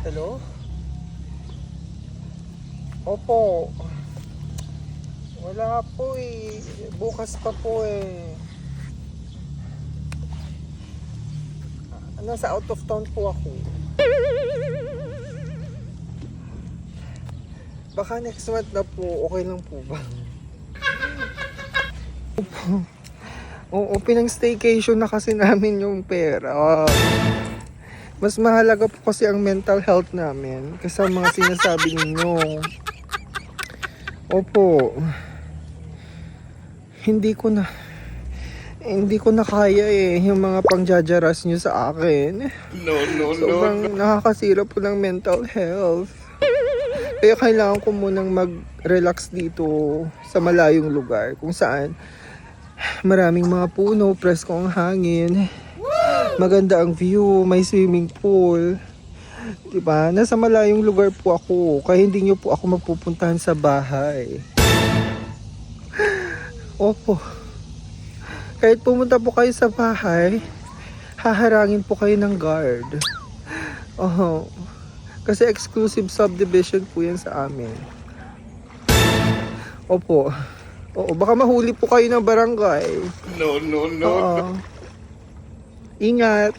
Hello? Opo. Wala po eh. Bukas pa po eh. Nasa out of town po ako. Baka next month na po. Okay lang po ba? Oo, pinang-staycation na kasi namin yung pera. Mas mahalaga po kasi ang mental health namin kasi ang mga sinasabi ninyo. Opo. Hindi ko na kaya eh yung mga pangjajaras nyo sa akin. Sobrang nakakasira po ng mental health. Kaya kailangan ko munang mag-relax dito sa malayong lugar kung saan maraming mga puno, presko ang hangin. Maganda ang view, may swimming pool. Diba? Nasa malayong lugar po ako, kaya hindi nyo po ako mapupuntahan sa bahay. Opo. Kahit pumunta po kayo sa bahay, haharangin po kayo ng guard. Oh, kasi exclusive subdivision po yan sa amin. Opo. Oo, baka mahuli po kayo ng barangay. No. Oo. Ingat.